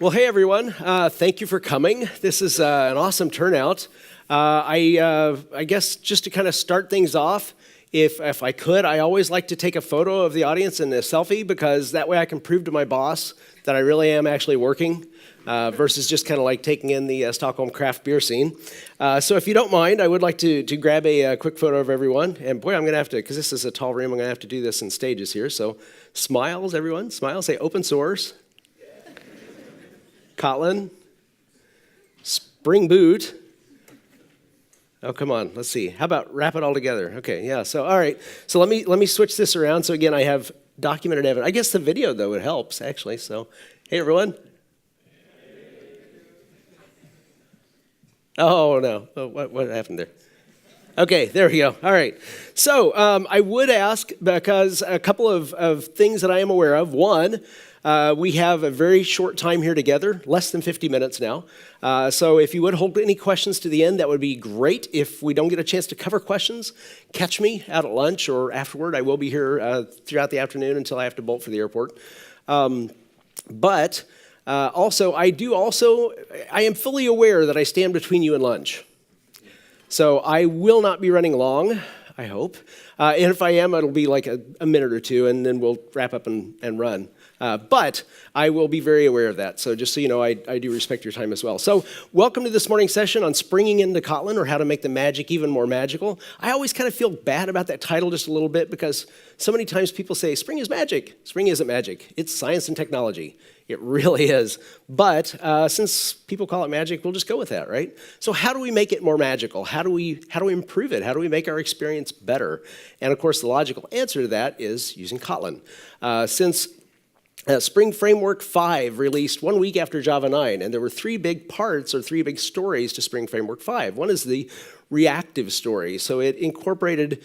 Well, hey everyone, thank you for coming. This is an awesome turnout. I guess just to kind of start things off, if I could, I always like to take a photo of the audience and a selfie because that way I can prove to my boss that I really am actually working versus just kind of like taking in the Stockholm craft beer scene. So if you don't mind, I would like to grab a quick photo of everyone. And boy, I'm going to have to, because this is a tall room, I'm going to have to do this in stages here. So smiles, everyone, smiles, say open source. Kotlin, Spring Boot. Oh, come on, let's see. How about wrap it all together? Okay, yeah, so all right. So let me switch this around. So again, I have documented evidence. I guess the video, though, it helps, actually. So, hey, everyone. Oh, no. Oh, what happened there? Okay, there we go. All right. So I would ask, because a couple of things that I am aware of. One, we have a very short time here together, less than 50 minutes now. So if you would hold any questions to the end, that would be great. If we don't get a chance to cover questions, catch me out at lunch or afterward. I will be here throughout the afternoon until I have to bolt for the airport. But also, I am fully aware that I stand between you and lunch. So I will not be running long, I hope. And if I am, it'll be like a minute or two, and then we'll wrap up and run. But I will be very aware of that. So just so you know, I do respect your time as well. So welcome to this morning's session on springing into Kotlin, or how to make the magic even more magical. I always kind of feel bad about that title just a little bit, because so many times people say, spring is magic. Spring isn't magic. It's science and technology. It really is. But since people call it magic, we'll just go with that, right? So how do we make it more magical? How do we improve it? How do we make our experience better? And of course, the logical answer to that is using Kotlin. Since Spring Framework 5 released 1 week after Java 9, and there were three big parts, or three big stories to Spring Framework 5. One is the reactive story. So it incorporated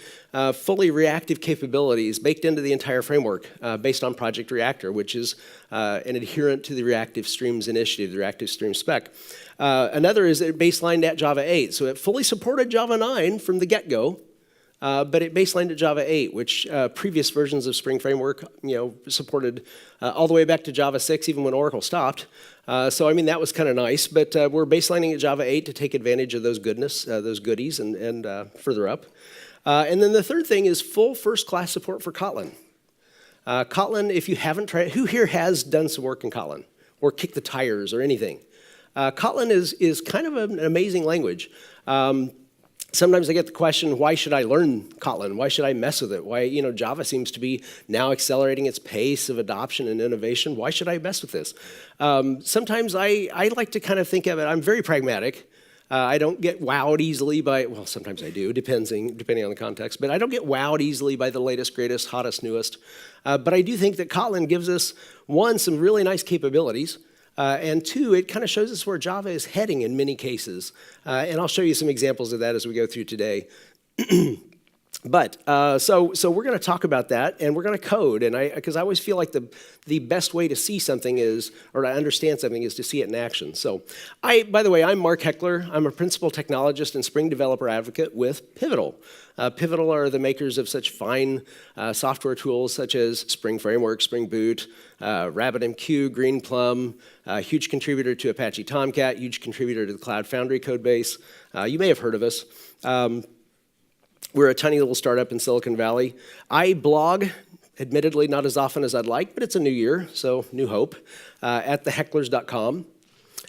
fully reactive capabilities baked into the entire framework based on Project Reactor, which is an adherent to the Reactive Streams initiative, the Reactive Streams spec. Another is it baselined at Java 8. So it fully supported Java 9 from the get-go, but it baselined at Java 8, which previous versions of Spring Framework, supported all the way back to Java 6, even when Oracle stopped. So I mean, that was kind of nice, but we're baselining at Java 8 to take advantage of those goodies, and further up. And then the third thing is full first-class support for Kotlin. Kotlin, if you haven't tried, who here has done some work in Kotlin, or kicked the tires, or anything? Kotlin is kind of an amazing language. Sometimes I get the question, why should I learn Kotlin? Why should I mess with it? Why, Java seems to be now accelerating its pace of adoption and innovation. Why should I mess with this? Sometimes I like to kind of think of it, I'm very pragmatic. I don't get wowed easily by, well, sometimes I do, depending on the context, but I don't get wowed easily by the latest, greatest, hottest, newest. But I do think that Kotlin gives us, one, some really nice capabilities, and two, it kind of shows us where Java is heading in many cases. And I'll show you some examples of that as we go through today. But so we're going to talk about that, and we're going to code. And because I always feel like the best way to see something is, or to understand something, is to see it in action. So by the way, I'm Mark Heckler. I'm a principal technologist and Spring developer advocate with Pivotal. Pivotal are the makers of such fine software tools such as Spring Framework, Spring Boot, RabbitMQ, Greenplum, huge contributor to Apache Tomcat, huge contributor to the Cloud Foundry codebase. You may have heard of us. We're a tiny little startup in Silicon Valley. I blog, admittedly not as often as I'd like, but it's a new year, so new hope, at thehecklers.com,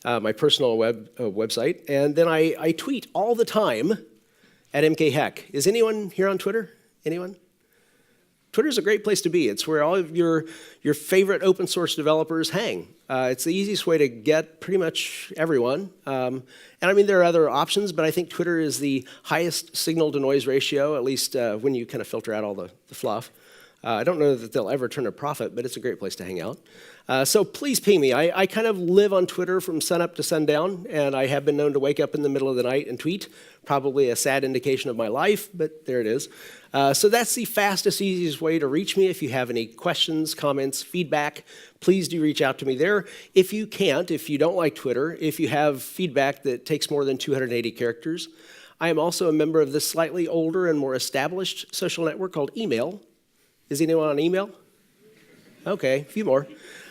my personal website. And then I tweet all the time at mkheck. Is anyone here on Twitter? Anyone? Twitter's a great place to be. It's where all of your favorite open source developers hang. It's the easiest way to get pretty much everyone. And I mean, there are other options, but I think Twitter is the highest signal to noise ratio, at least when you kind of filter out all the fluff. I don't know that they'll ever turn a profit, but it's a great place to hang out. So please ping me. I kind of live on Twitter from sunup to sundown, and I have been known to wake up in the middle of the night and tweet. Probably a sad indication of my life, but there it is. So that's the fastest, easiest way to reach me. If you have any questions, comments, feedback, please do reach out to me there. If you can't, if you don't like Twitter, if you have feedback that takes more than 280 characters, I am also a member of this slightly older and more established social network called Email. Is anyone on email? Okay, a few more.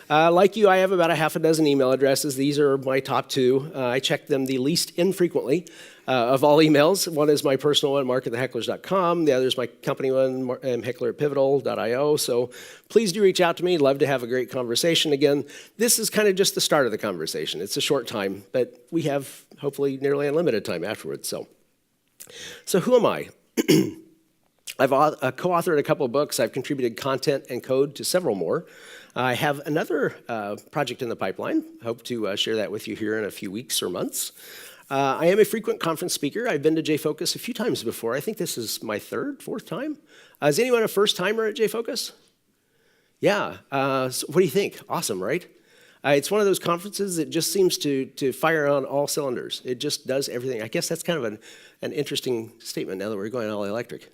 Like you, I have about a half a dozen email addresses. These are my top two. I check them the least infrequently of all emails. One is my personal one, mark@thehecklers.com. The other is my company one, heckler@pivotal.io. So please do reach out to me. Love to have a great conversation. Again, this is kind of just the start of the conversation. It's a short time, but we have hopefully nearly unlimited time afterwards. So who am I? I've co-authored a couple of books. I've contributed content and code to several more. I have another project in the pipeline. Hope to share that with you here in a few weeks or months. I am a frequent conference speaker. I've been to Jfokus a few times before. I think this is my fourth time. Is anyone a first timer at Jfokus? Yeah. So what do you think? Awesome, right? It's one of those conferences that just seems to fire on all cylinders. It just does everything. I guess that's kind of an interesting statement now that we're going all electric.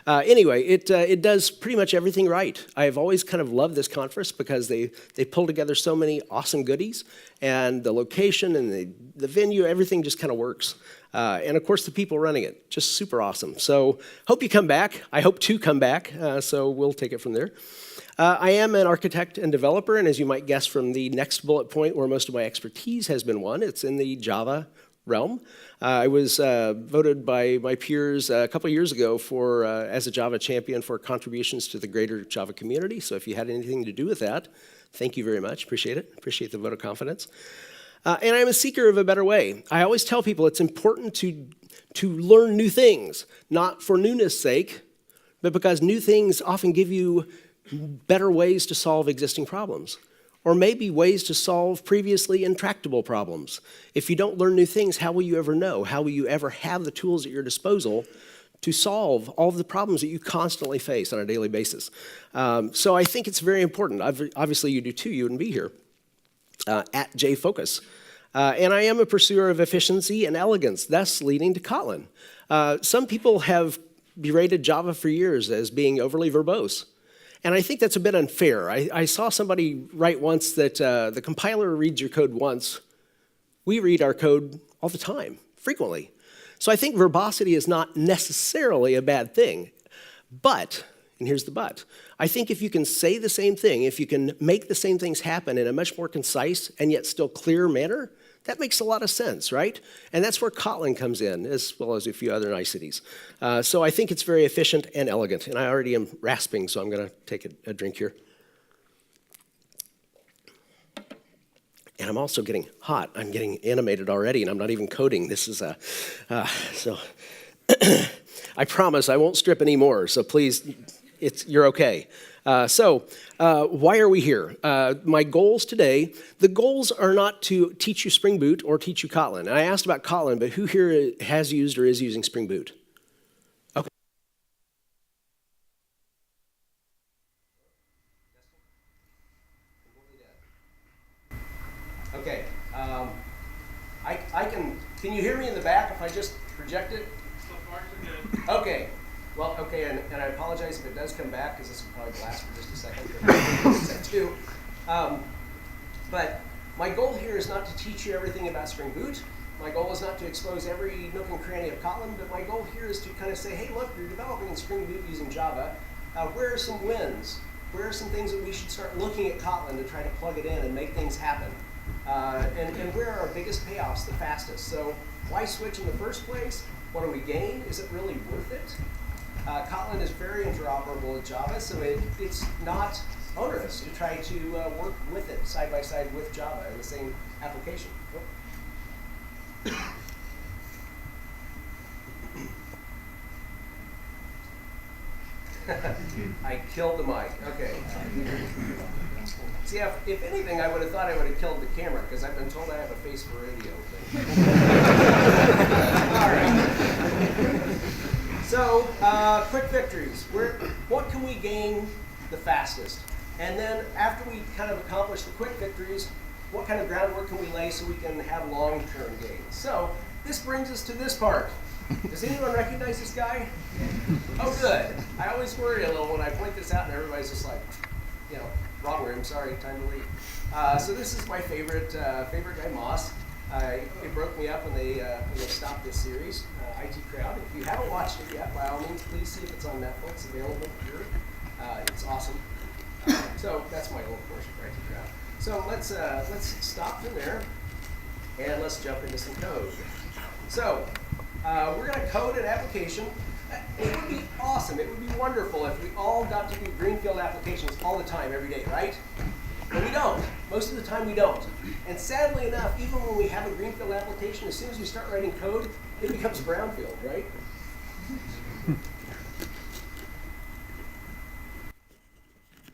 Anyway, it does pretty much everything right. I've always kind of loved this conference because they pull together so many awesome goodies, and the location and the venue, everything just kind of works. And of course, the people running it, just super awesome. So hope you come back. I hope to come back, so we'll take it from there. I am an architect and developer, and as you might guess from the next bullet point where most of my expertise has been won, it's in the Java realm. I was voted by my peers a couple years ago as a Java champion for contributions to the greater Java community. So if you had anything to do with that, thank you very much. Appreciate it. Appreciate the vote of confidence. And I'm a seeker of a better way. I always tell people it's important to learn new things, not for newness' sake, but because new things often give you better ways to solve existing problems, or maybe ways to solve previously intractable problems. If you don't learn new things, how will you ever know? How will you ever have the tools at your disposal to solve all of the problems that you constantly face on a daily basis? So I think it's very important. Obviously, you do too. You wouldn't be here at Jfokus. And I am a pursuer of efficiency and elegance, thus leading to Kotlin. Some people have berated Java for years as being overly verbose. And I think that's a bit unfair. I saw somebody write once that the compiler reads your code once. We read our code all the time, frequently. So I think verbosity is not necessarily a bad thing. But, and here's the but, I think if you can say the same thing, if you can make the same things happen in a much more concise and yet still clear manner, that makes a lot of sense, right? And that's where Kotlin comes in, as well as a few other niceties. So I think it's very efficient and elegant. And I already am rasping, so I'm going to take a drink here. And I'm also getting hot. I'm getting animated already, and I'm not even coding. This is so. I promise I won't strip anymore, so please, you're okay. So why are we here? My goals today, the goals are not to teach you Spring Boot or teach you Kotlin. And I asked about Kotlin, but who here has used or is using Spring Boot? Okay. Okay. Can you hear me in the back if I just project it? So far, so good. Okay. Well, okay, and I apologize if it does come back, because this will probably last for just a second. But my goal here is not to teach you everything about Spring Boot. My goal is not to expose every nook and cranny of Kotlin, but my goal here is to kind of say, hey, look, you're developing in Spring Boot using Java. Where are some wins? Where are some things that we should start looking at Kotlin to try to plug it in and make things happen? And where are our biggest payoffs the fastest? So why switch in the first place? What do we gain? Is it really worth it? Kotlin is very interoperable with Java, so it's not onerous to try to work with it side by side with Java in the same application. I killed the mic. Okay. See, if anything, I would have thought I would have killed the camera, because I've been told I have a face for radio. All right. So, quick victories. What can we gain the fastest? And then after we kind of accomplish the quick victories, what kind of groundwork can we lay so we can have long-term gains? So this brings us to this part. Does anyone recognize this guy? Oh, good. I always worry a little when I point this out and everybody's just like, wrong room, sorry, time to leave. So this is my favorite guy, Moss. It broke me up when they stopped this series, IT Crowd. If you haven't watched it yet, by all means, please see if it's on Netflix, available here. It's awesome. So that's my little portion right to grab. So let's stop from there, and let's jump into some code. So we're going to code an application. It would be awesome. It would be wonderful if we all got to do greenfield applications all the time, every day, right? But we don't. Most of the time we don't. And sadly enough, even when we have a greenfield application, as soon as we start writing code, it becomes brownfield, right? All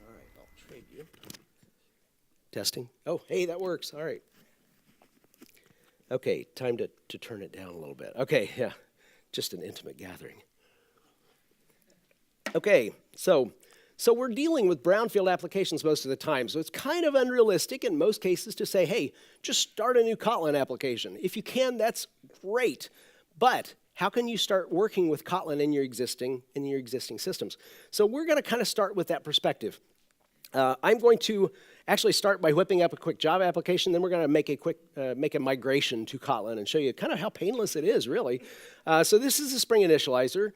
right, I'll trade you. Testing. Oh, hey, that works. All right. Okay, time to turn it down a little bit. Okay, yeah, just an intimate gathering. Okay, so we're dealing with brownfield applications most of the time, so it's kind of unrealistic in most cases to say, hey, just start a new Kotlin application. If you can, that's great, but how can you start working with Kotlin in your existing systems? So we're going to kind of start with that perspective. I'm going to actually start by whipping up a quick Java application, then we're going to make a migration to Kotlin and show you kind of how painless it is, really. So this is the Spring Initializer.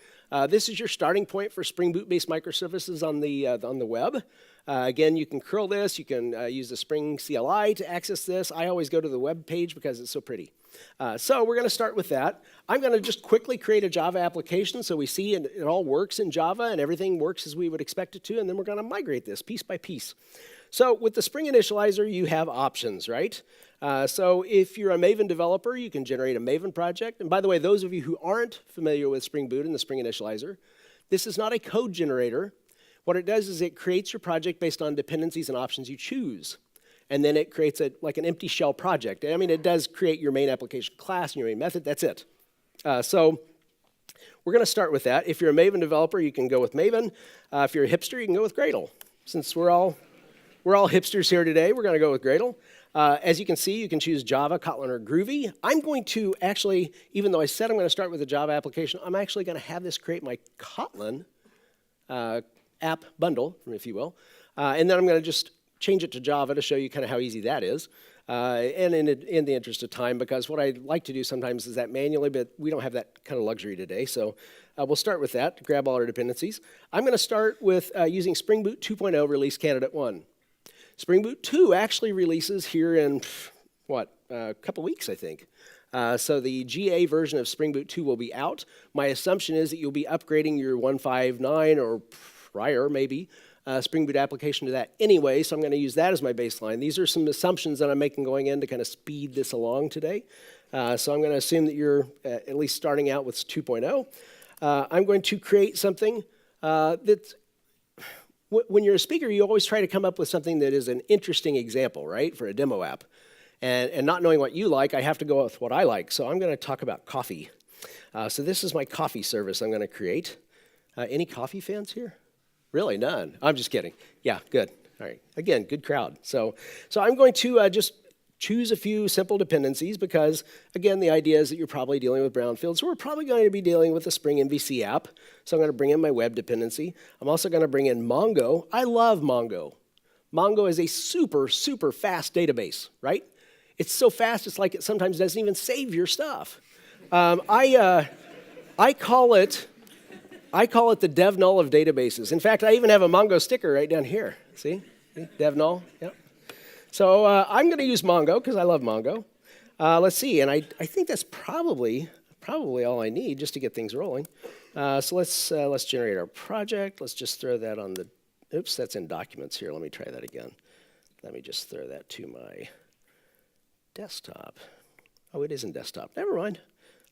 This is your starting point for Spring Boot-based microservices on the web. Again, you can curl this. You can use the Spring CLI to access this. I always go to the web page because it's so pretty. So we're going to start with that. I'm going to just quickly create a Java application so we see it all works in Java and everything works as we would expect it to, and then we're going to migrate this piece by piece. So with the Spring Initializer, you have options, right? So if you're a Maven developer, you can generate a Maven project. And by the way, those of you who aren't familiar with Spring Boot and the Spring Initializer, this is not a code generator. What it does is it creates your project based on dependencies and options you choose. And then it creates like an empty shell project. I mean, it does create your main application class and your main method. That's it. So we're going to start with that. If you're a Maven developer, you can go with Maven. If you're a hipster, you can go with Gradle. Since we're all hipsters here today, we're going to go with Gradle. As you can see, you can choose Java, Kotlin, or Groovy. I'm going to actually, even though I said I'm going to start with a Java application, I'm actually going to have this create my Kotlin app bundle, if you will. And then I'm going to just change it to Java to show you kind of how easy that is. And in the interest of time, because what I like to do sometimes is that manually, but we don't have that kind of luxury today. So we'll start with that to grab all our dependencies. I'm going to start with using Spring Boot 2.0 release candidate 1. Spring Boot 2 actually releases here in, a couple weeks, I think. So the GA version of Spring Boot 2 will be out. My assumption is that you'll be upgrading your 1.5.9 or prior, maybe, Spring Boot application to that anyway, so I'm going to use that as my baseline. These are some assumptions that I'm making going in to kind of speed this along today. So I'm going to assume that you're at least starting out with 2.0. I'm going to create something that's, when you're a speaker, you always try to come up with something that is an interesting example, right, for a demo app. And not knowing what you like, I have to go with what I like. So I'm going to talk about coffee. So this is my coffee service I'm going to create. Any coffee fans here? Really, none. I'm just kidding. Yeah, good. All right. Again, good crowd. So I'm going to just choose a few simple dependencies because, again, the idea is that you're probably dealing with brownfield. So we're probably going to be dealing with a Spring MVC app. So I'm going to bring in my web dependency. I'm also going to bring in Mongo. I love Mongo. Mongo is a super, super fast database, right? It's so fast, it's like it sometimes doesn't even save your stuff. I call it the dev null of databases. In fact, I even have a Mongo sticker right down here. See? Dev null. Yep. So I'm going to use Mongo because I love Mongo. Let's see, and I think that's probably all I need just to get things rolling. So let's generate our project. Let's just throw that on the. Oops, that's in documents here. Let me try that again. Let me just throw that to my desktop. Oh, it is in desktop. Never mind.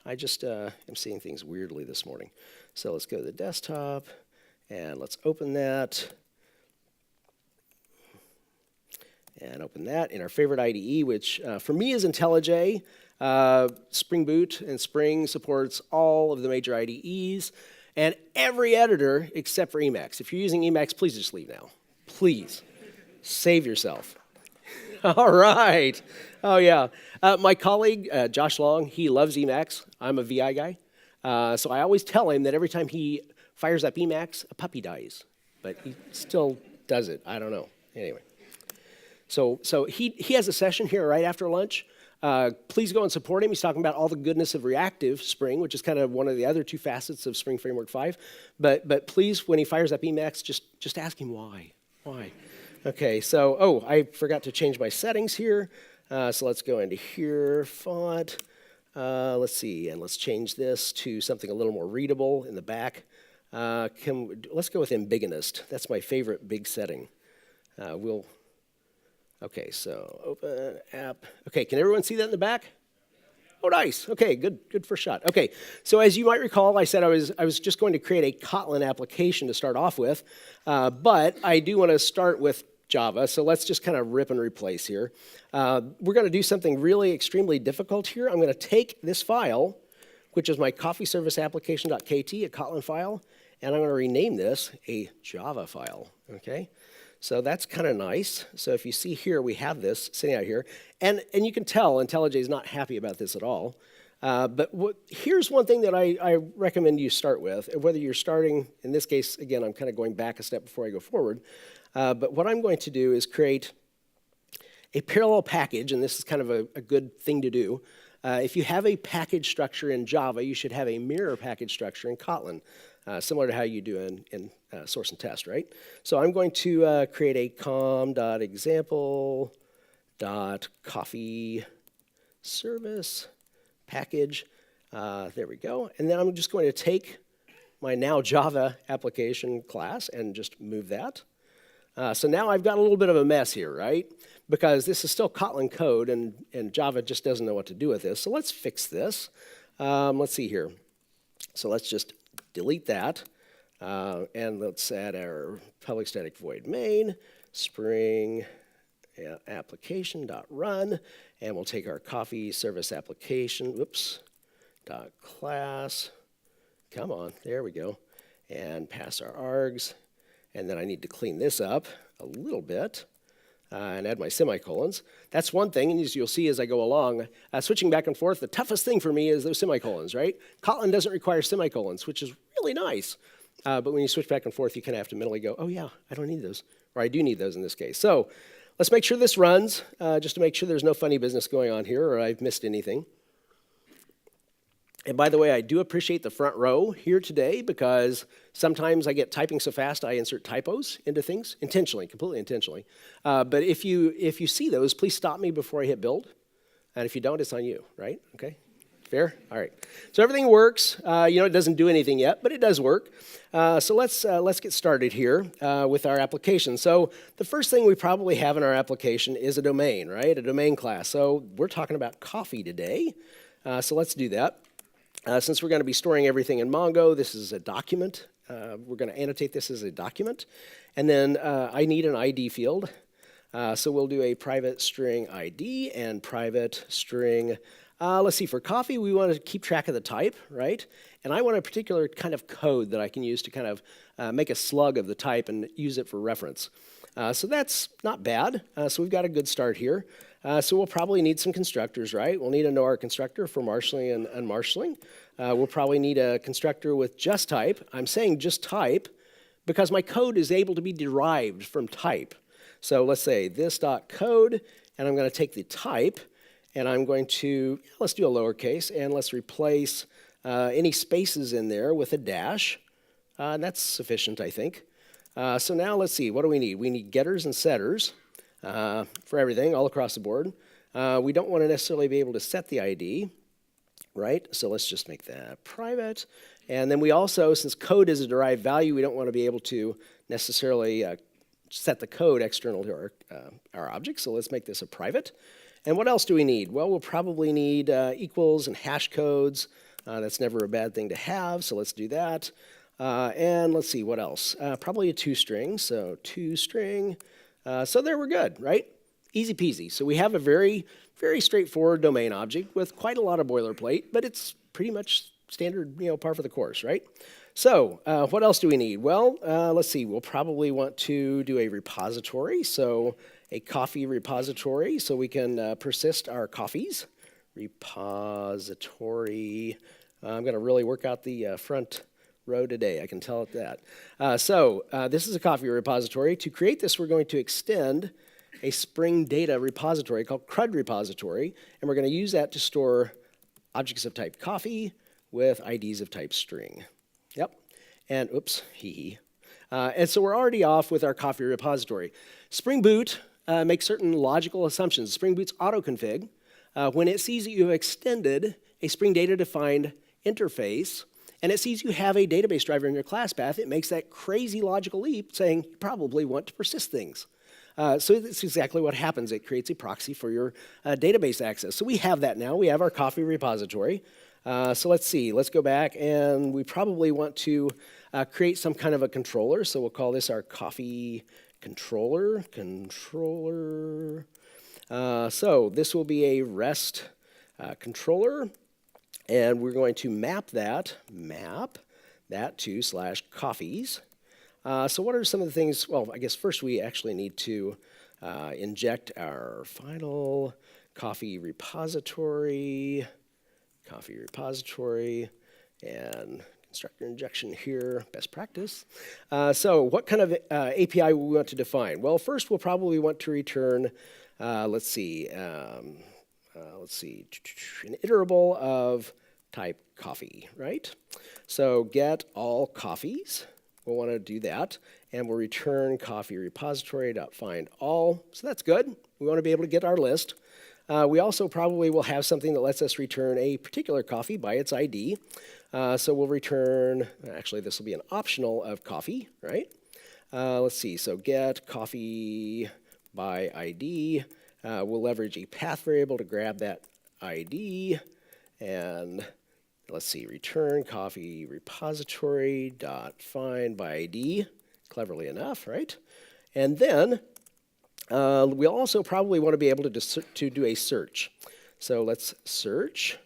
I just am seeing things weirdly this morning. So let's go to the desktop, and let's open that. And open that in our favorite IDE, which for me is IntelliJ. Spring Boot and Spring supports all of the major IDEs, and every editor except for Emacs. If you're using Emacs, please just leave now. Please. Save yourself. All right. Oh, yeah. My colleague, Josh Long, he loves Emacs. I'm a VI guy. So I always tell him that every time he fires up Emacs, a puppy dies. But he still does it. I don't know. Anyway. So he has a session here right after lunch. Please go and support him. He's talking about all the goodness of reactive Spring, which is kind of one of the other two facets of Spring Framework 5. But please, when he fires up Emacs, just ask him why. Why? Okay, so, oh, I forgot to change my settings here. So let's go into here, font. Let's see, and let's change this to something a little more readable in the back. Let's go with ambiguous. That's my favorite big setting. Okay, so open app. Okay, can everyone see that in the back? Oh, nice. Okay, good first shot. Okay, so as you might recall, I said I was just going to create a Kotlin application to start off with, but I do want to start with Java, so let's just kind of rip and replace here. We're going to do something really extremely difficult here. I'm going to take this file, which is my coffee service application.kt, a Kotlin file, and I'm going to rename this a Java file, okay? So that's kind of nice. So if you see here, we have this sitting out here. And you can tell IntelliJ is not happy about this at all. But here's one thing that I recommend you start with, whether you're starting, in this case, again, I'm kind of going back a step before I go forward. But what I'm going to do is create a parallel package, and this is kind of a good thing to do. If you have a package structure in Java, you should have a mirror package structure in Kotlin, similar to how you do in source and test, right? So I'm going to create a com.example.coffee service package. There we go. And then I'm just going to take my now Java application class and just move that. So now I've got a little bit of a mess here, right? Because this is still Kotlin code, and Java just doesn't know what to do with this. So let's fix this. Let's see here. So let's just delete that. And let's add our public static void main, Spring application.run, and we'll take our coffee service application, .class. Come on, there we go. And pass our args. And then I need to clean this up a little bit and add my semicolons. That's one thing, and as you'll see as I go along, switching back and forth, the toughest thing for me is those semicolons, right? Kotlin doesn't require semicolons, which is really nice. But when you switch back and forth, you kind of have to mentally go, oh yeah, I don't need those. Or I do need those in this case. So let's make sure this runs, just to make sure there's no funny business going on here or I've missed anything. And by the way, I do appreciate the front row here today because sometimes I get typing so fast I insert typos into things, intentionally, completely intentionally. But if you see those, please stop me before I hit build. And if you don't, it's on you, right? Okay? Fair? All right. So everything works. It doesn't do anything yet, but it does work. So let's get started here with our application. So the first thing we probably have in our application is a domain, right? A domain class. So we're talking about coffee today. So let's do that. Since we're going to be storing everything in Mongo, this is a document. We're going to annotate this as a document. And then I need an ID field. So we'll do a private string ID and private string. Let's see, for coffee, we want to keep track of the type, right? And I want a particular kind of code that I can use to kind of make a slug of the type and use it for reference. So that's not bad. So we've got a good start here. So we'll probably need some constructors, right? We'll need to know our constructor for marshalling and unmarshalling. We'll probably need a constructor with just type. I'm saying just type because my code is able to be derived from type. So let's say this.code, and I'm going to take the type, and I'm going to, let's do a lowercase, and let's replace any spaces in there with a dash. That's sufficient, I think. So now let's see, what do we need? We need getters and setters. For everything, all across the board. We don't want to necessarily be able to set the ID, right? So let's just make that private. And then we also, since code is a derived value, we don't want to be able to necessarily set the code external to our object. So let's make this a private. And what else do we need? Well, we'll probably need equals and hash codes. That's never a bad thing to have, so let's do that. And let's see, what else? Probably a toString, so toString. So there we're good, right? Easy peasy. So we have a very, very straightforward domain object with quite a lot of boilerplate, but it's pretty much standard, par for the course, right? So what else do we need? Well, let's see. We'll probably want to do a repository, so a coffee repository, so we can persist our coffees. Repository. I'm going to really work out the front row today, I can tell it that. So this is a coffee repository. To create this, we're going to extend a Spring data repository called CRUD repository, and we're going to use that to store objects of type coffee with IDs of type string. Yep. And oops, And so we're already off with our coffee repository. Spring Boot makes certain logical assumptions. Spring Boot's autoconfig, when it sees that you have extended a Spring Data-defined interface, and it sees you have a database driver in your class path, it makes that crazy logical leap saying you probably want to persist things. So that's exactly what happens. It creates a proxy for your database access. So we have that now. We have our coffee repository. So let's see. Let's go back, and we probably want to create some kind of a controller. So we'll call this our coffee controller. So this will be a REST controller, and we're going to map that to /coffees. So what are some of the things? Well, I guess first we actually need to inject our final coffee repository, and constructor injection here, best practice. So what kind of API we want to define? Well, first we'll probably want to return, let's see, an iterable of type coffee, right? So get all coffees. We'll want to do that, and we'll return coffee repository.find all. So that's good. We want to be able to get our list. We also probably will have something that lets us return a particular coffee by its ID. So we'll return, actually this will be an optional of coffee, right? Let's see, so get coffee by ID. We'll leverage a path variable to grab that ID, and let's see, return coffee repository dot find by ID, cleverly enough, right? And then we'll also probably want to be able to do a search. So let's search,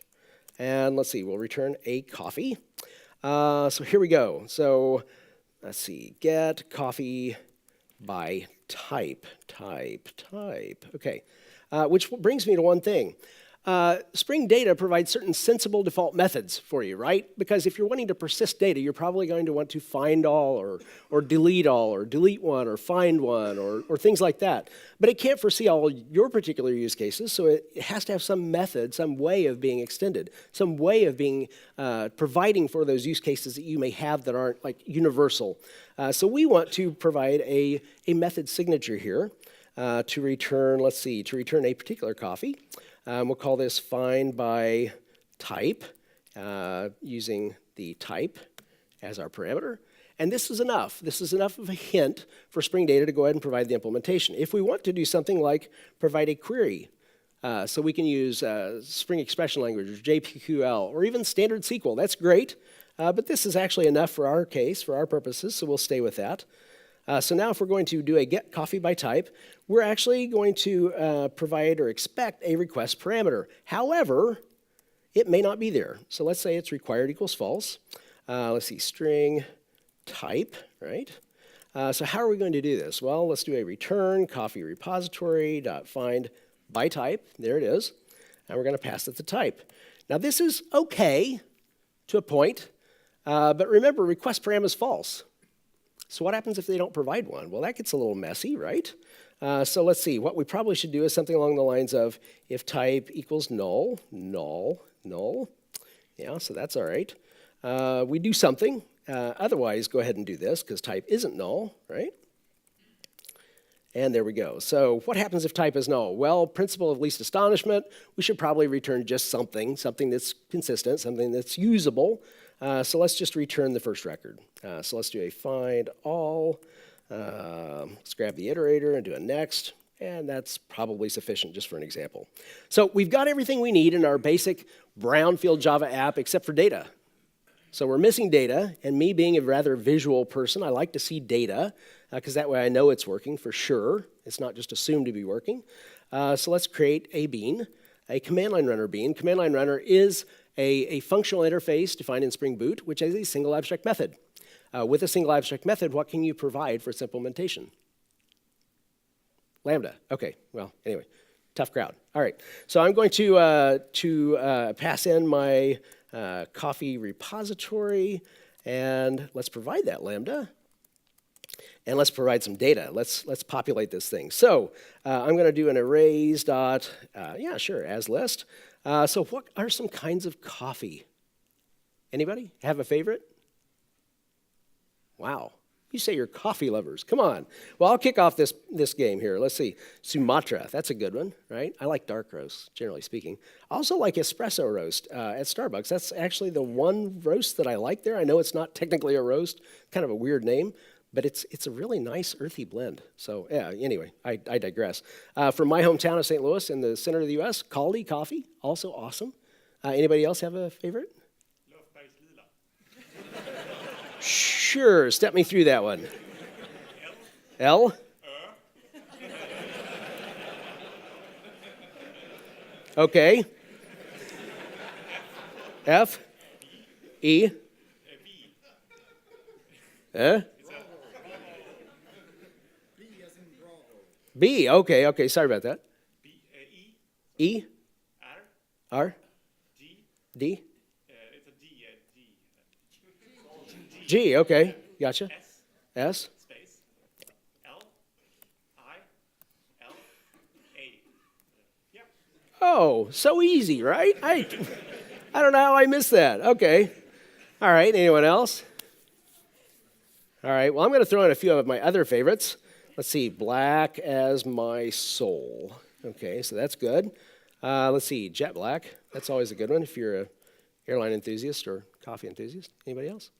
and let's see, we'll return a coffee. So here we go. So let's see, get coffee by type. Okay, which brings me to one thing. Spring Data provides certain sensible default methods for you, right? Because if you're wanting to persist data, you're probably going to want to find all, or delete all, or delete one, or find one, or things like that. But it can't foresee all your particular use cases, so it has to have some method, some way of being extended, some way of being providing for those use cases that you may have that aren't like universal. So we want to provide a method signature here to return, let's see, to return a particular coffee. We'll call this find by type, using the type as our parameter. And this is enough. This is enough of a hint for Spring Data to go ahead and provide the implementation. If we want to do something like provide a query, so we can use Spring Expression Language, or JPQL, or even standard SQL, that's great. But this is actually enough for our case, for our purposes, so we'll stay with that. So now if we're going to do a get coffee by type, we're actually going to provide or expect a request parameter. However, it may not be there. So let's say it's required equals false. Let's see, string type, right? So how are we going to do this? Well, let's do a return coffee repository dot find by type. There it is. And we're going to pass it the type. Now this is okay to a point, but remember, request param is false. So what happens if they don't provide one? Well, that gets a little messy, right? So let's see. What we probably should do is something along the lines of if type equals null. Yeah, so that's all right. We do something. Otherwise, go ahead and do this, because type isn't null, right? And there we go. So what happens if type is null? Well, principle of least astonishment, we should probably return just something that's consistent, something that's usable. So let's just return the first record. So let's do a find all. Let's grab the iterator and do a next. And that's probably sufficient just for an example. So we've got everything we need in our basic brownfield Java app except for data. So we're missing data, and me being a rather visual person, I like to see data, because that way I know it's working for sure. It's not just assumed to be working. So let's create a bean, a command line runner bean. Command line runner is a functional interface defined in Spring Boot, which is a single abstract method. With a single abstract method, what can you provide for its implementation? Lambda. Okay, well, anyway, tough crowd. All right, so I'm going to pass in my coffee repository, and let's provide that Lambda. And let's provide some data. Let's populate this thing. So I'm going to do an arrays dot, yeah, sure, as list. So what are some kinds of coffee? Anybody have a favorite? Wow, You say you're coffee lovers. Come on. Well, I'll kick off this game here. Let's see. Sumatra, that's a good one, right? I like dark roast, generally speaking. I also like espresso roast at Starbucks. That's actually the one roast that I like there. I know it's not technically a roast, kind of a weird name, but it's a really nice earthy blend. So yeah, anyway, I digress. From my hometown of St. Louis in the center of the U.S., Caldi Coffee, also awesome. Anybody else have a favorite? Sure, step me through that one. L? Okay. F? E? B, okay, sorry about that. E? R? D? It's a D. G, okay, gotcha. S? Space. L. I. L. A. Yep. Oh, so easy, right? I don't know how I missed that. Okay. All right, anyone else? All right, well, I'm going to throw in a few of my other favorites. Let's see, black as my soul. Okay, so that's good. Let's see, jet black. That's always a good one if you're an airline enthusiast or coffee enthusiast. Anybody else?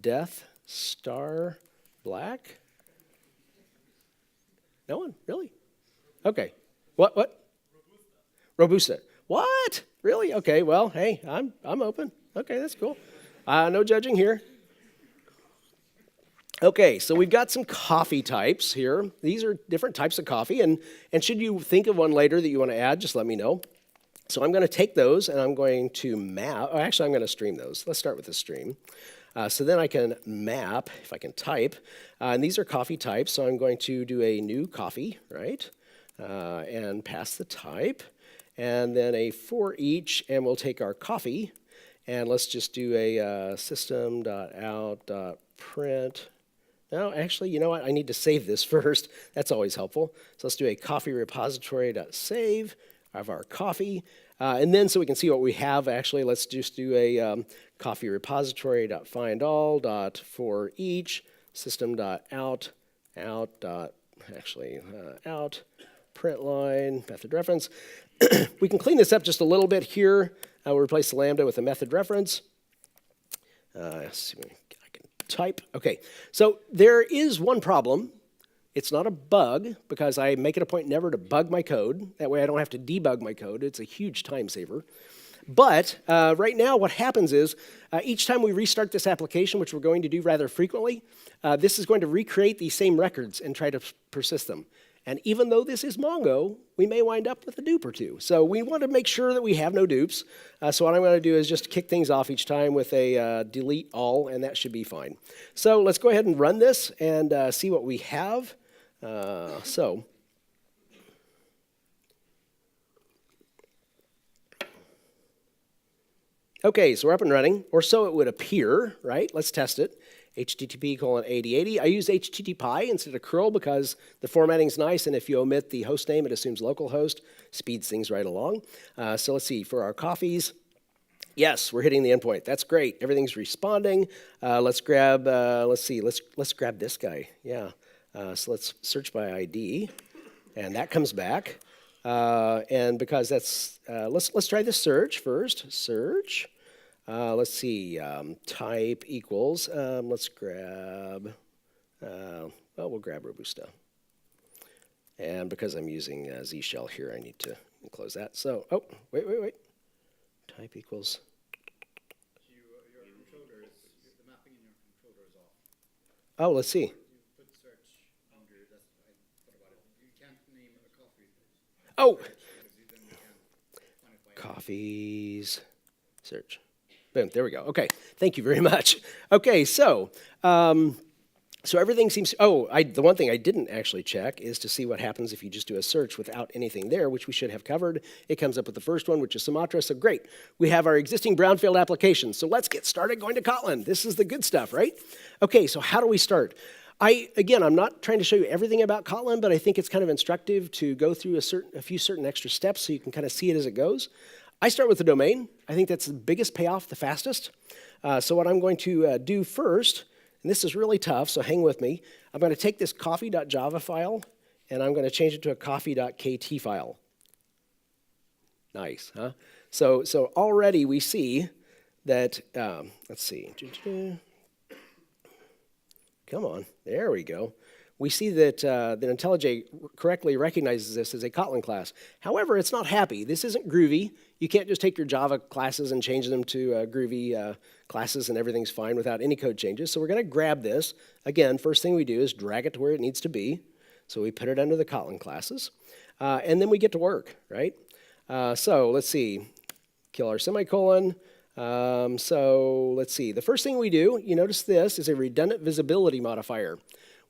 Death Star Black? No one? Really? Okay. What? Robusta. What? Really? Okay, well, hey, I'm open. Okay, that's cool. No judging here. Okay, so we've got some coffee types here. These are different types of coffee, and should you think of one later that you want to add, just let me know. So I'm going to take those, and I'm going to map. Oh, actually, I'm going to stream those. Let's start with the stream. So then I can map, if I can type, and these are coffee types, so I'm going to do a new coffee, right, and pass the type, and then a for each, and we'll take our coffee, and let's just do a system.out.print. No, actually, you know what? I need to save this first. That's always helpful. So let's do a coffee repository.save of our coffee. And then so we can see what we have, actually, let's just do a coffee repository.findall.for each system.out, out, print line, method reference. We can clean this up just a little bit here. We'll replace the lambda with a method reference. Let's see. Type. Okay, so there is one problem. It's not a bug because I make it a point never to bug my code. That way I don't have to debug my code. It's a huge time saver. But right now what happens is each time we restart this application, which we're going to do rather frequently, this is going to recreate these same records and try to persist them. And even though this is Mongo, we may wind up with a dupe or two. So we want to make sure that we have no dupes. So what I'm going to do is just kick things off each time with a delete all, and that should be fine. So let's go ahead and run this and see what we have. Okay, so we're up and running, or so it would appear, right? Let's test it. HTTP:8080. I use HTTPie instead of curl because the formatting's nice, and if you omit the host name, it assumes localhost, speeds things right along. So let's see, for our coffees, yes, we're hitting the endpoint. That's great. Everything's responding. Let's grab, let's grab this guy. Yeah. So let's search by ID, and that comes back. And because that's, let's try the search first. Search. Let's see, type equals, let's grab, we'll grab Robusta. And because I'm using Z shell here, I need to close that. So, wait. Type equals. Your controller is, the mapping in your controller is off. Oh, let's see. You put search under, that's, I thought about it. You can't name a coffee. Oh! Then you can find it by Coffees, search. Boom, there we go. Okay, thank you very much. Okay, so everything seems, the one thing I didn't actually check is to see what happens if you just do a search without anything there, which we should have covered. It comes up with the first one, which is Sumatra, so great. We have our existing brownfield application, so let's get started going to Kotlin. This is the good stuff, right? Okay, so how do we start? I'm not trying to show you everything about Kotlin, but I think it's kind of instructive to go through a few certain extra steps so you can kind of see it as it goes. I start with the domain. I think that's the biggest payoff, the fastest. So what I'm going to do first and this is really tough, so hang with me. I'm going to take this coffee.java file, and I'm going to change it to a coffee.kt file. Nice, huh? So already we see that, let's see. Come on, there we go. We see that that IntelliJ correctly recognizes this as a Kotlin class. However, it's not happy. This isn't Groovy. You can't just take your Java classes and change them to Groovy classes and everything's fine without any code changes. So we're going to grab this. Again, first thing we do is drag it to where it needs to be. So we put it under the Kotlin classes. And then we get to work, right? So let's see. Kill our semicolon. So let's see. The first thing we do, you notice this, is a redundant visibility modifier.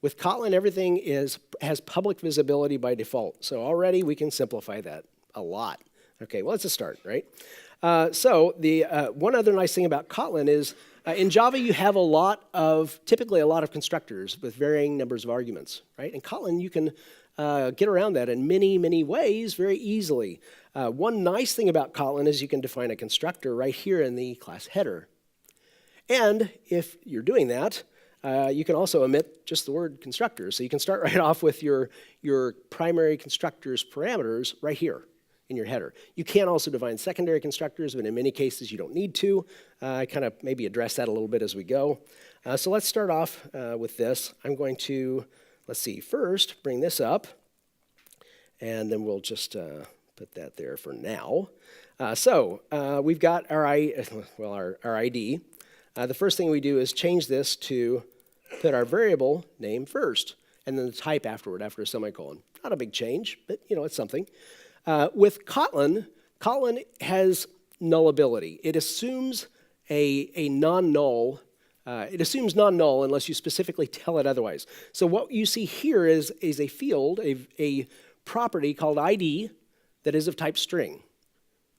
With Kotlin, everything has public visibility by default. So already we can simplify that a lot. Okay, well, it's a start, right? So the one other nice thing about Kotlin is in Java you have typically a lot of constructors with varying numbers of arguments, right? In Kotlin you can get around that in many, many ways very easily. One nice thing about Kotlin is you can define a constructor right here in the class header. And if you're doing that, you can also omit just the word constructor. So you can start right off with your primary constructor's parameters right here in your header. You can also define secondary constructors, but in many cases you don't need to. I kind of maybe address that a little bit as we go. So let's start off with this. I'm going to, let's see, first bring this up, and then we'll just put that there for now. We've got our ID. The first thing we do is change this to put our variable name first, and then the type afterward, after a semicolon. Not a big change, but it's something. With Kotlin, Kotlin has nullability. It assumes a non-null. It assumes non-null unless you specifically tell it otherwise. So what you see here is a field, a property called ID that is of type string,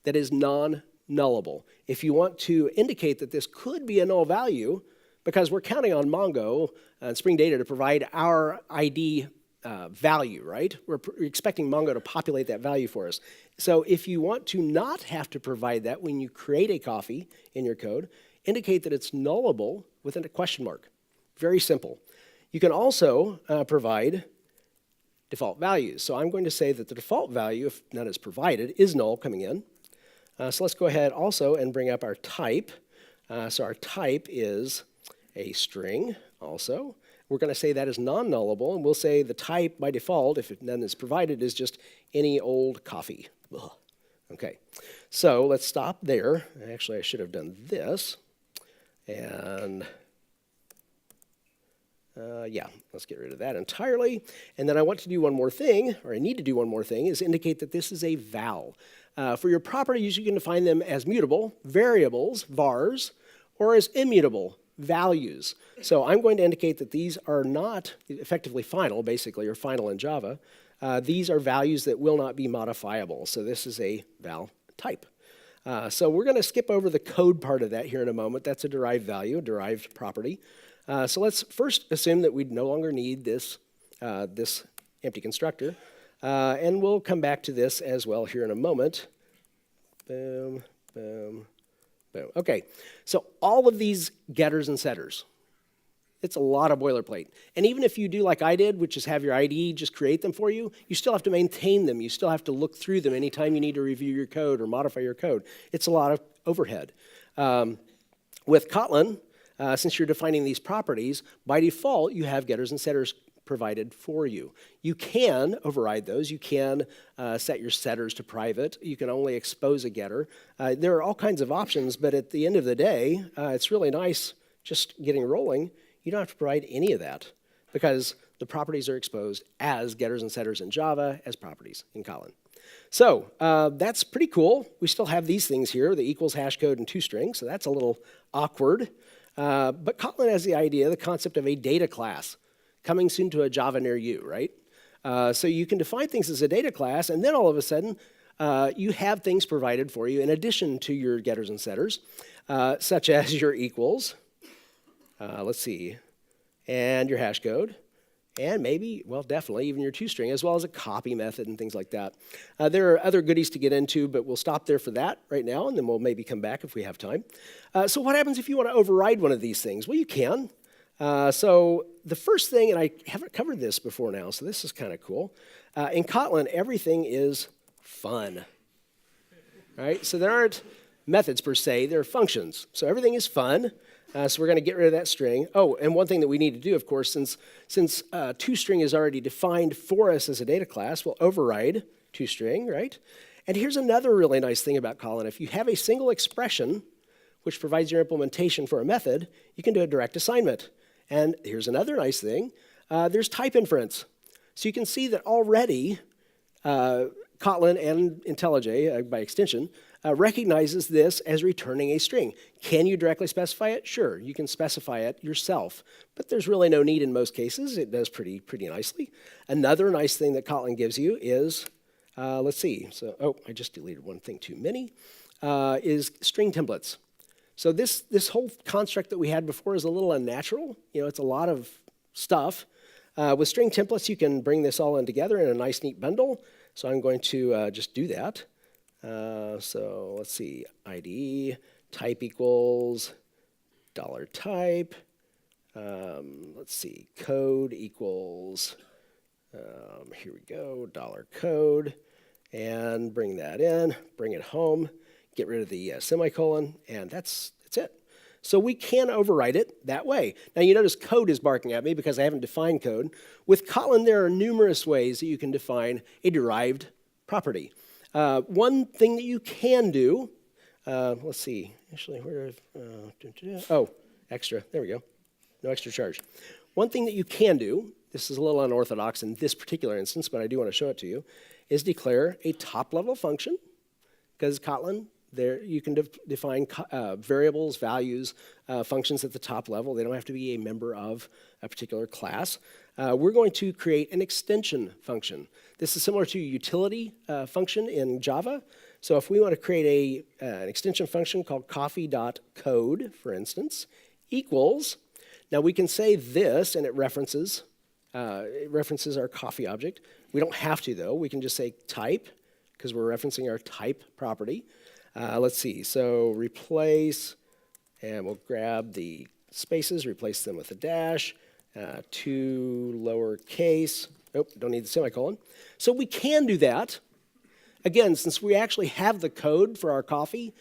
that is non-nullable. If you want to indicate that this could be a null value, because we're counting on Mongo and Spring Data to provide our ID value, right? We're expecting Mongo to populate that value for us. So if you want to not have to provide that when you create a coffee in your code, indicate that it's nullable with a question mark. Very simple. You can also provide default values. So I'm going to say that the default value, if none is provided, is null coming in. So let's go ahead also and bring up our type. So our type is a string also. We're going to say that is non-nullable, and we'll say the type by default, if none is provided, is just any old coffee. Ugh. Okay, so let's stop there. Actually, I should have done this. And yeah, let's get rid of that entirely. And then I want to do one more thing, or I need to do one more thing, is indicate that this is a val. For your properties, you can define them as mutable, variables, vars, or as immutable, values. So I'm going to indicate that these are not effectively final, basically, or final in Java. These are values that will not be modifiable. So this is a val type. So we're going to skip over the code part of that here in a moment. That's a derived value, a derived property. So let's first assume that we no longer need this, this empty constructor. And we'll come back to this as well here in a moment. Boom, boom, boom. Okay, so all of these getters and setters, it's a lot of boilerplate. And even if you do like I did, which is have your IDE just create them for you, you still have to maintain them. You still have to look through them anytime you need to review your code or modify your code. It's a lot of overhead. With Kotlin, since you're defining these properties, by default, you have getters and setters provided for you. You can override those. You can set your setters to private. You can only expose a getter. There are all kinds of options, but at the end of the day, it's really nice just getting rolling. You don't have to provide any of that because the properties are exposed as getters and setters in Java as properties in Kotlin. So that's pretty cool. We still have these things here, the equals, hash code, and toString, so that's a little awkward. But Kotlin has the idea, the concept of a data class coming soon to a Java near you, right? So you can define things as a data class, and then all of a sudden, you have things provided for you in addition to your getters and setters, such as your equals, let's see, and your hash code, and maybe, well, definitely even your toString, as well as a copy method and things like that. There are other goodies to get into, but we'll stop there for that right now, and then we'll maybe come back if we have time. So what happens if you want to override one of these things? Well, you can. So the first thing, and I haven't covered this before now, so this is kind of cool. In Kotlin, everything is fun. Right? So there aren't methods per se, they're functions. So everything is fun. So we're going to get rid of that string. Oh, and one thing that we need to do, of course, since toString is already defined for us as a data class, we'll override toString, right? And here's another really nice thing about Kotlin. If you have a single expression which provides your implementation for a method, you can do a direct assignment. And here's another nice thing. There's type inference. So you can see that already Kotlin and IntelliJ, by extension, recognizes this as returning a string. Can you directly specify it? Sure, you can specify it yourself, but there's really no need in most cases. It does pretty nicely. Another nice thing that Kotlin gives you is, let's see, so, oh, I just deleted one thing too many, is string templates. So this whole construct that we had before is a little unnatural. You know, it's a lot of stuff. With string templates, you can bring this all in together in a nice, neat bundle. So I'm going to just do that. So let's see, ID, type equals $type. Let's see, code equals, here we go, $code. And bring that in, bring it home, get rid of the semicolon, and that's it. So we can override it that way. Now you notice code is barking at me because I haven't defined code. With Kotlin, there are numerous ways that you can define a derived property. One thing that you can do, let's see, actually, extra, there we go, no extra charge. One thing that you can do, this is a little unorthodox in this particular instance, but I do want to show it to you, is declare a top-level function, because Kotlin, there you can define variables, values, functions at the top level. They don't have to be a member of a particular class. We're going to create an extension function. This is similar to a utility function in Java. So if we want to create an extension function called coffee.code, for instance, equals, now we can say this, and it references our coffee object. We don't have to, though. We can just say type, because we're referencing our type property. Let's see, so replace, and we'll grab the spaces, replace them with a dash, to lowercase, nope, don't need the semicolon. So we can do that. Again, since we actually have the code for our coffee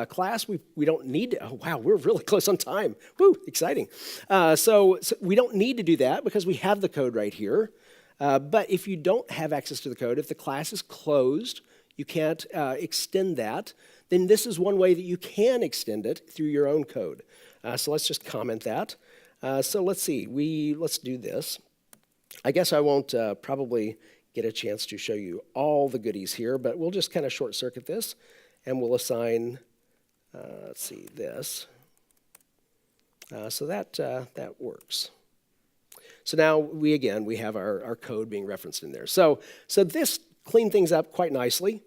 class, we don't need to, oh wow, we're really close on time. Woo, exciting. So we don't need to do that because we have the code right here. But if you don't have access to the code, if the class is closed, you can't extend that, then this is one way that you can extend it through your own code. So let's just comment that. So let's see, let's do this. I guess I won't probably get a chance to show you all the goodies here, but we'll just kind of short circuit this, and we'll assign, let's see, this. So that works. So now we have our code being referenced in there. So this cleaned things up quite nicely.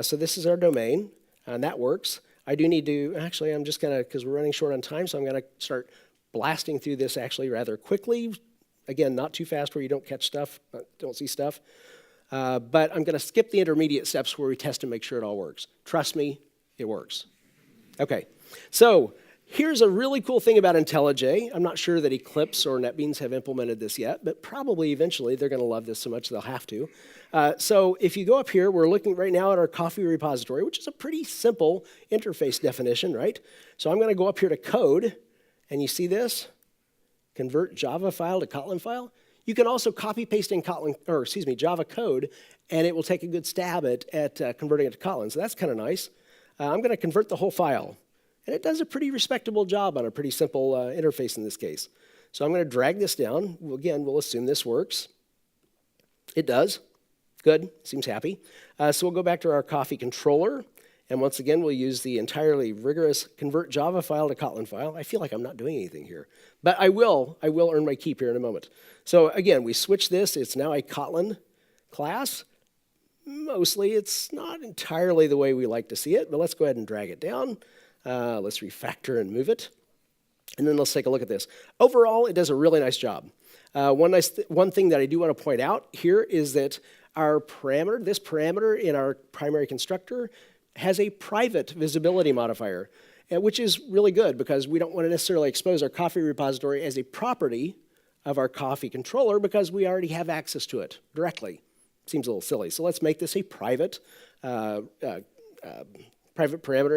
So this is our domain, and that works. I do need to, actually I'm just gonna, because we're running short on time, so I'm gonna start blasting through this actually rather quickly. Again, not too fast where you don't catch stuff, don't see stuff. But I'm gonna skip the intermediate steps where we test and make sure it all works. Trust me, it works. Okay, so here's a really cool thing about IntelliJ. I'm not sure that Eclipse or NetBeans have implemented this yet, but probably eventually they're gonna love this so much they'll have to. So if you go up here, we're looking right now at our coffee repository, which is a pretty simple interface definition, right? So I'm gonna go up here to code, and you see this? Convert Java file to Kotlin file. You can also copy paste in Java code, and it will take a good stab at converting it to Kotlin. So that's kind of nice. I'm gonna convert the whole file. And it does a pretty respectable job on a pretty simple interface in this case. So I'm going to drag this down. Again, we'll assume this works. It does. Good. Seems happy. So we'll go back to our coffee controller. And once again, we'll use the entirely rigorous convert Java file to Kotlin file. I feel like I'm not doing anything here. But I will earn my keep here in a moment. So again, we switch this. It's now a Kotlin class. Mostly, it's not entirely the way we like to see it, but let's go ahead and drag it down. Let's refactor and move it. And then let's take a look at this. Overall, it does a really nice job. One thing that I do want to point out here is that our parameter, this parameter in our primary constructor, has a private visibility modifier. which is really good because we don't want to necessarily expose our coffee repository as a property of our coffee controller because we already have access to it directly. Seems a little silly. So let's make this a private parameter,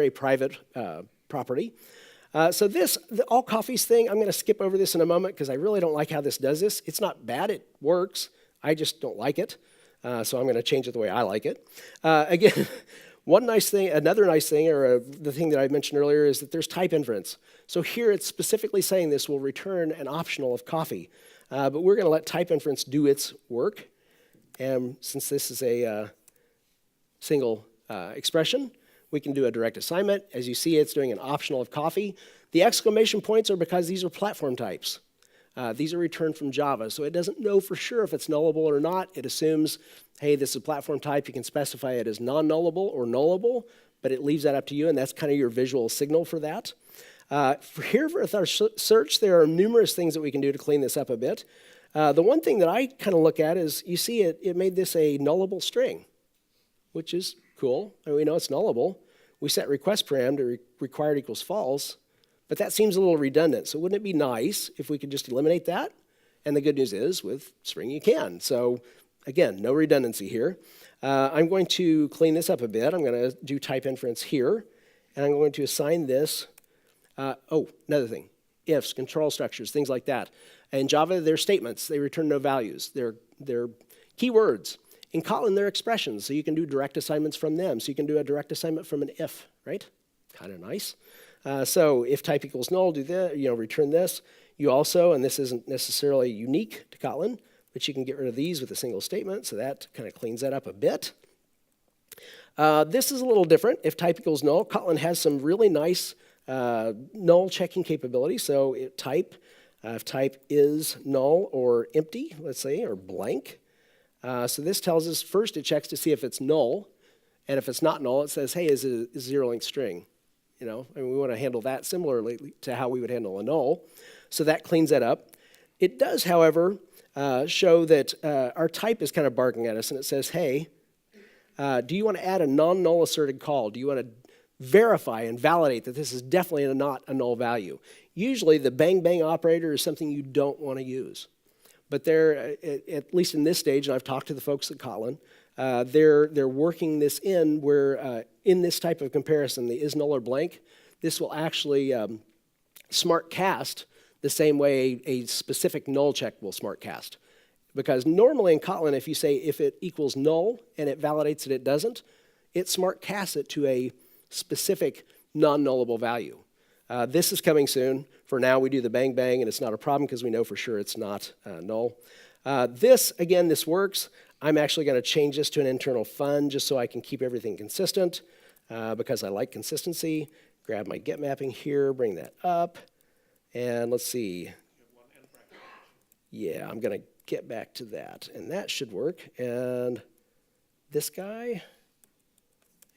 a private property. So this, the all coffees thing, I'm going to skip over this in a moment because I really don't like how this does this. It's not bad, it works. I just don't like it. So I'm going to change it the way I like it. Again, one nice thing, another nice thing, or the thing that I mentioned earlier is that there's type inference. So here it's specifically saying this will return an optional of coffee. But we're going to let type inference do its work. And since this is a single expression, we can do a direct assignment. As you see, it's doing an optional of coffee. The exclamation points are because these are platform types. These are returned from Java, so it doesn't know for sure if it's nullable or not. It assumes, hey, this is a platform type. You can specify it as non-nullable or nullable, but it leaves that up to you, and that's kind of your visual signal for that. For here with our search, there are numerous things that we can do to clean this up a bit. The one thing that I kind of look at is, you see it made this a nullable string, which is cool, and we know it's nullable. We set request param to required equals false, but that seems a little redundant. So wouldn't it be nice if we could just eliminate that? And the good news is, with Spring you can. So again, no redundancy here. I'm going to clean this up a bit. I'm going to do type inference here, and I'm going to assign this. Another thing, ifs, control structures, things like that. In Java, they're statements. They return no values. They're keywords. In Kotlin, they're expressions, so you can do direct assignments from them. So you can do a direct assignment from an if, right? Kind of nice. So if type equals null, do this, return this. You also, and this isn't necessarily unique to Kotlin, but you can get rid of these with a single statement, so that kind of cleans that up a bit. This is a little different. If type equals null, Kotlin has some really nice null checking capability. So if type is null or empty, let's say, or blank. So this tells us first it checks to see if it's null, and if it's not null, it says, hey, is it a zero-length string? We want to handle that similarly to how we would handle a null. So that cleans that up. It does, however, show that our type is kind of barking at us, and it says, hey, do you want to add a non-null asserted call? Do you want to verify and validate that this is definitely not a null value? Usually the bang bang operator is something you don't want to use. But they're, at least in this stage, and I've talked to the folks at Kotlin, they're working this in where in this type of comparison, the is null or blank, this will actually smart cast the same way a specific null check will smart cast. Because normally in Kotlin, if you say if it equals null and it validates that it doesn't, it smart casts it to a specific non-nullable value. This is coming soon. For now, we do the bang bang, and it's not a problem because we know for sure it's not null. This works. I'm actually going to change this to an internal fun just so I can keep everything consistent because I like consistency. Grab my get mapping here, bring that up, and let's see. Yeah, I'm going to get back to that, and that should work. And this guy,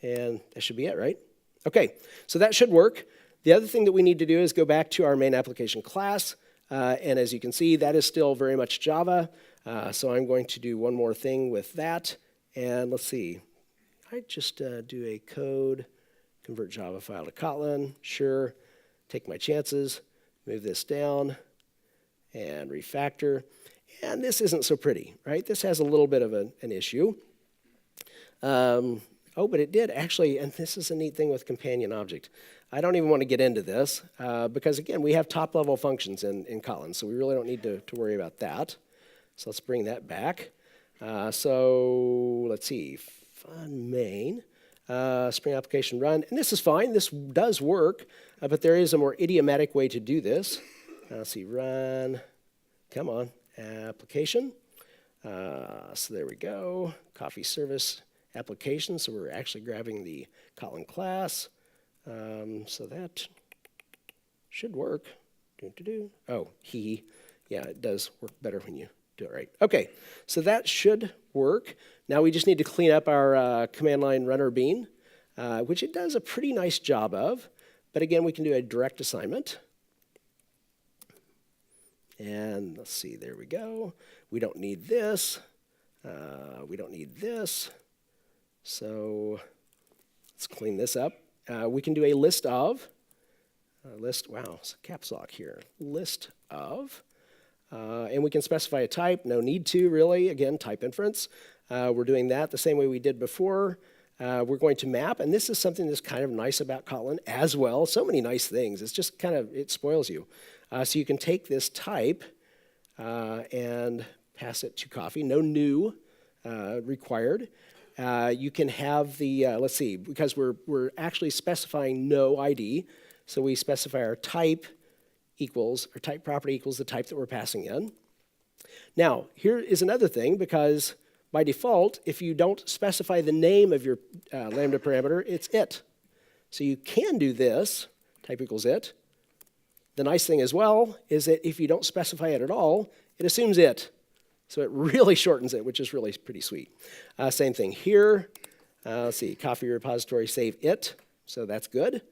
and that should be it, right? Okay, so that should work. The other thing that we need to do is go back to our main application class, and as you can see, that is still very much Java. So I'm going to do one more thing with that, and let's see. I just do a code, convert Java file to Kotlin, sure, take my chances, move this down, and refactor. And this isn't so pretty, right? This has a little bit of an issue. But it did actually, and this is a neat thing with companion object. I don't even want to get into this because, again, we have top-level functions in Kotlin, so we really don't need to worry about that. So let's bring that back. So let's see, fun main, Spring application run. And this is fine. This does work, but there is a more idiomatic way to do this. Let's see, run, come on, application. So there we go, coffee service application. So we're actually grabbing the Kotlin class. So that should work. Oh, yeah, it does work better when you do it right. Okay, so that should work. Now we just need to clean up our command line runner bean, which it does a pretty nice job of. But again, we can do a direct assignment. And let's see, there we go. We don't need this. We don't need this. So let's clean this up. We can do a list of, list, wow, it's a caps lock here. List of, and we can specify a type, no need to really, again, type inference. We're doing that the same way we did before. We're going to map, and this is something that's kind of nice about Kotlin as well. So many nice things. It's just kind of, it spoils you. So you can take this type and pass it to coffee. No new required. You can have the, let's see, because we're actually specifying no ID. So we specify our type equals, our type property equals the type that we're passing in. Now, here is another thing, because by default, if you don't specify the name of your Lambda parameter, it's it. So you can do this, type equals it. The nice thing as well is that if you don't specify it at all, it assumes it. So it really shortens it, which is really pretty sweet. Same thing here. Let's see, coffee repository save it. So that's good.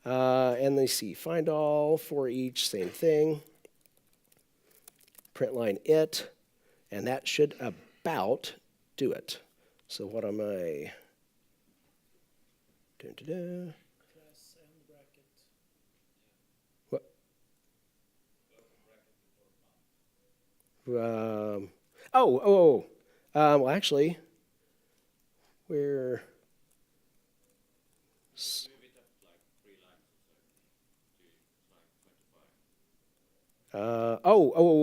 And let's see, find all, for each, same thing. Print line it. And that should about do it. So what am I? Dun-dun-dun. Class and bracket. What? Well, actually, we're.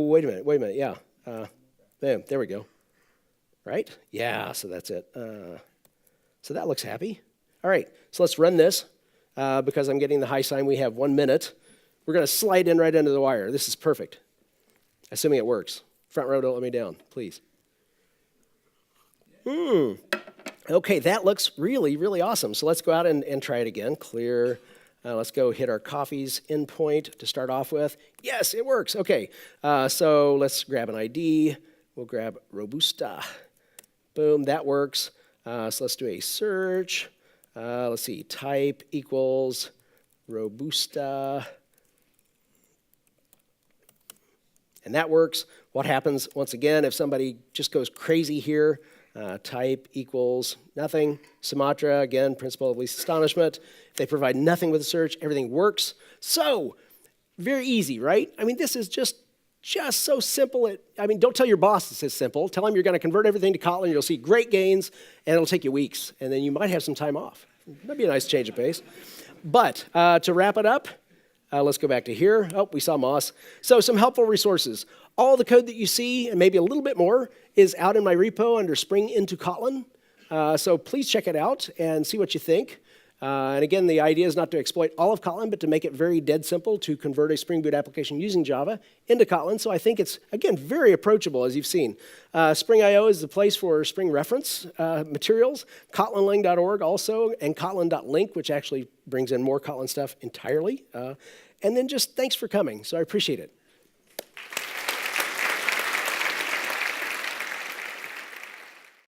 Wait a minute, yeah. There we go. Right? Yeah, so that's it. So that looks happy. All right, so let's run this. Because I'm getting the high sign, we have 1 minute. We're going to slide in right under the wire. This is perfect. Assuming it works. Front row, don't let me down, please. Okay, that looks really, really awesome. So let's go out and try it again. Clear. Let's go hit our coffees endpoint to start off with. Yes, it works. Okay, so let's grab an ID. We'll grab Robusta. Boom, that works. So let's do a search. Let's see, type equals Robusta. And that works. What happens, once again, if somebody just goes crazy here, type equals nothing. Sumatra, again, principle of least astonishment. If they provide nothing with a search, everything works. So, very easy, right? I mean, this is just so simple. Don't tell your boss this is simple. Tell them you're going to convert everything to Kotlin. You'll see great gains, and it'll take you weeks. And then you might have some time off. That'd be a nice change of pace. But to wrap it up, let's go back to here. Oh, we saw Moss. So some helpful resources. All the code that you see, and maybe a little bit more, is out in my repo under Spring+Kotlin. So please check it out and see what you think. And again, the idea is not to exploit all of Kotlin, but to make it very dead simple to convert a Spring Boot application using Java into Kotlin. So I think it's, again, very approachable, as you've seen. Spring.io is the place for Spring reference materials. Kotlinlang.org also, and Kotlin.link, which actually brings in more Kotlin stuff entirely. And then just thanks for coming. So I appreciate it.